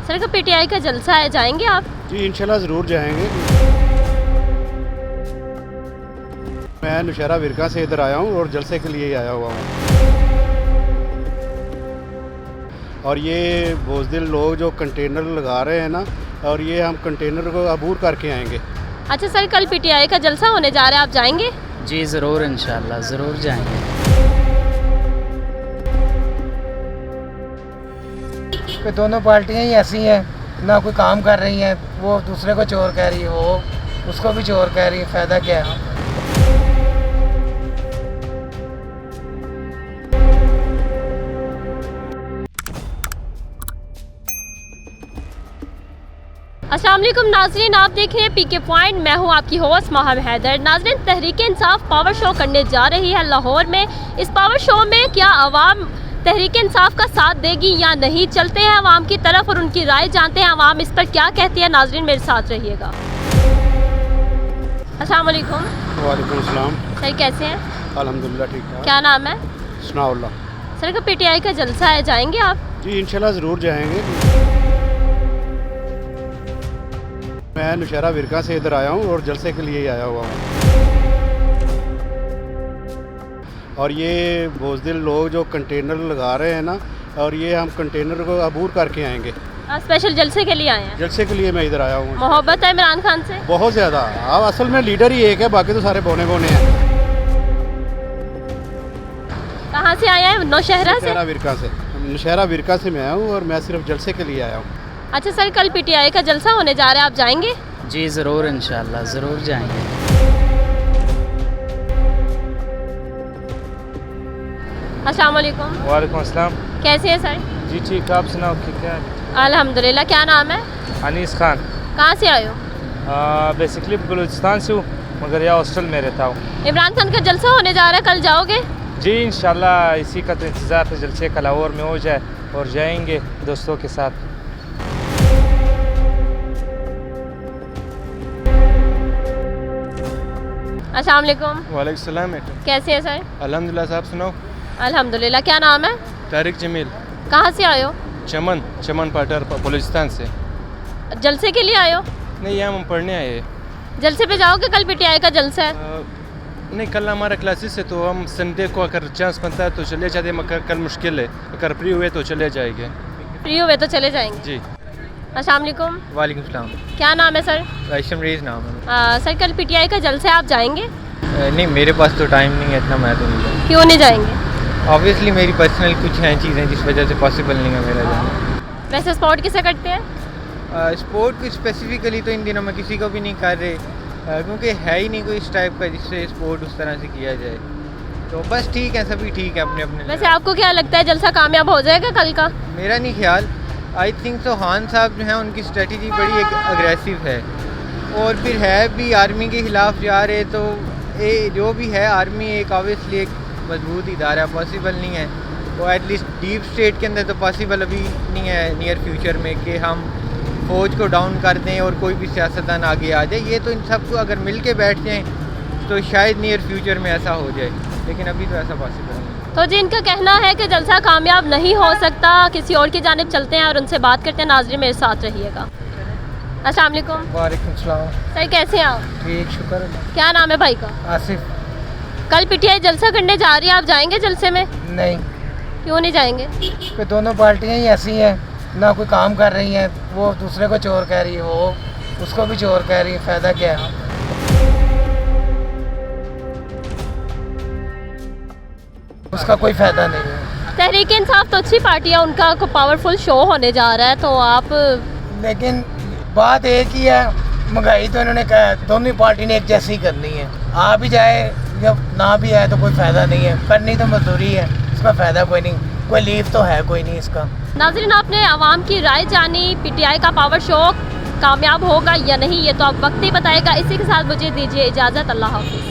Sir का PTI का जलसा है, जाएंगे आप? जी इंशाल्लाह ज़रूर जाएंगे। मैं नौशहरा विरका से इधर आया हूँ और जलसे के लिए आया हुआ हूँ। और ये बोझदिल लोग जो कंटेनर लगा रहे हैं ना, और ये हम कंटेनर को अबूर करके आएंगे। अच्छा सर, कल पीटीआई का जलसा होने जा रहा है, आप जाएंगे? जी ज़रूर, इंशाल्लाह ज़रूर जाएंगे। कि दोनों पार्टियां ही ऐसी हैं, ना कोई काम कर रही हैं, वो दूसरे को चोर कह रही है, वो उसको भी चोर कह रही है, फ़ायदा क्या है? अस्सलाम वालेकुम नाज़रीन, आप देख रहे हैं पीके पॉइंट। मैं हूं आपकी होस्ट माहम हैदर। नाज़रीन, तहरीक इंसाफ पावर शो करने जा रही है लाहौर में। इस पावर शो में क्या आवाम तहरीक इंसाफ का साथ देगी या नहीं? चलते हैं आवाम की तरफ और उनकी राय जानते हैं आवाम इस पर क्या कहती है। नाज़रीन मेरे साथ रहिएगा। अस्सलाम वालेकुम। वालेकुम सलाम। सर कैसे हैं? अल्हम्दुलिल्लाह ठीक ठाक। क्या नाम है? सनाउल्लाह। सर का पीटीआई का जलसा है, जाएंगे आप? जी इंशाल्लाह ज़रूर जाएंगे। मैं नौशहरा विरका से इधर आया हूँ और जलसे के लिए आया हुआ हूँ। और ये बोझदिल लोग जो कंटेनर लगा रहे हैं ना, और ये हम कंटेनर को अबूर करके आएंगे। आप स्पेशल जलसे के लिए आए हैं? जलसे के लिए मैं इधर आया हूँ। मोहब्बत है इमरान खान से? बहुत ज़्यादा। अब असल में लीडर ही एक है, बाकी तो सारे बोने बोने हैं। कहाँ से आए हैं? नौशहरा से? नौशहरा विरका से। नौशहरा विरका से मैं आया हूँ और मैं सिर्फ जलसे के लिए आया हूँ। अच्छा सर, कल पीटीआई का जलसा होने जा रहा है, आप जाएंगे? जी ज़रूर, इंशाल्लाह ज़रूर जाएंगे। अस्सलाम वालेकुम। वालेकुम अस्सलाम। कैसे हैं सर? जी ठीक, आप सुनाओ कि क्या है? अल्हम्दुलिल्लाह। क्या नाम है? अनीस खान। कहाँ से आए हो? बेसिकली बलूचिस्तान से हूँ, मगर यहाँ हॉस्टल में रहता हूँ। इमरान खान का जलसा होने जा रहा है, कल जाओगे? जी इंशाल्लाह इसी का तो इंतज़ार था, जलसे का लाहौर में हो जाए और जाएंगे दोस्तों के साथ। अस्सलाम वालेकुम। वालेकुम सलाम। कैसे हैं सर? अल्हम्दुलिल्लाह, साहब सुनाओ। अल्हम्दुलिल्लाह। क्या नाम है? तारिक जमील। कहाँ से आए हो? चमन पाटर बलूचिस्तान से। जलसे के लिए आए हो? नहीं, यहाँ हम पढ़ने आए हैं। जलसे पे जाओगे? कल पीटीआई का जलसा है। नहीं, कल हमारा क्लासेस है तो हम संडे को अगर चांस बनता है तो चले जाते हैं, मगर कल मुश्किल है। अगर फ्री हुए तो चले जाएंगे। फ्री हुए तो चले जाएंगे। जी। अस्सलाम वालेकुम। वालेकुम सलाम। क्या नाम है सर? शमरीज़ नाम है। सर कल पीटीआई का जलसा है, आप जाएंगे? नहीं, मेरे पास तो टाइम नहीं है इतना, मैं तो नहीं जाऊँ। क्यों नहीं जाएंगे? ऑब्वियसली मेरी पर्सनल कुछ हैं चीज़ें जिस वजह से पॉसिबल नहीं है मेरा जाना। वैसे स्पोर्ट किसे करते हैं? स्पोर्ट को स्पेसिफिकली तो इन दिनों में किसी को भी नहीं कर रहे, क्योंकि है ही नहीं कोई इस टाइप का जिससे स्पोर्ट उस तरह से किया जाए। तो बस ठीक है, सभी ठीक है अपने अपने। वैसे आपको क्या लगता है जलसा कामयाब हो जाएगा कल का? मेरा नहीं ख्याल। आई थिंक तो खान साहब जो हैं उनकी स्ट्रेटजी बड़ी एक अग्रेसिव है, और फिर है भी आर्मी के ख़िलाफ़ जा रहे, तो जो भी है आर्मी एक ऑब्वियसली एक मजबूत इदारा, पॉसिबल नहीं है वो, एटलीस्ट डीप स्टेट के अंदर तो पॉसिबल अभी नहीं है नियर फ्यूचर में कि हम फौज को डाउन कर दें और कोई भी सियासतदान आगे आ जाए। ये तो इन सबको अगर मिल के बैठ जाएँ तो शायद नियर फ्यूचर में ऐसा हो जाए, लेकिन अभी तो ऐसा पॉसिबल नहीं। तो जी इनका कहना है कि जलसा कामयाब नहीं हो सकता। किसी और की जानिब चलते हैं और उनसे बात करते हैं। नाज़रीन मेरे साथ रहिएगा। अस्सलाम वालेकुम। वालेकुम सलाम। सर कैसे हैं आप? ठीक, शुक्र है। क्या नाम है भाई का? आसिफ। कल पीटीआई जलसा करने जा रही है, आप जाएंगे जलसे में? नहीं, क्यों नहीं जाएंगे? कि दोनों पार्टियां ही ऐसी हैं, ना कोई काम कर रही हैं, वो दूसरे को चोर कह रही है, वो उसको भी चोर कह रही है, फ़ायदा क्या है? उसका कोई फ़ायदा नहीं है। तहरीक इंसाफ तो अच्छी पार्टी है, उनका को पावरफुल शो होने जा रहा है, तो आप? लेकिन बात एक ही है, महंगाई तो इन्होंने कहा दोनों पार्टी ने एक जैसी करनी है। आ भी जाए जब ना भी आए तो कोई फ़ायदा नहीं है, करनी तो मजदूरी है, इसका फ़ायदा कोई नहीं, कोई लीव तो है कोई नहीं इसका। नाज़रीन आपने आवाम की राय जानी, पीटीआई का पावर शो कामयाब होगा या नहीं ये तो आप वक्त ही बताएगा। इसी के साथ मुझे दीजिए इजाज़त। अल्लाह हाफ़िज़।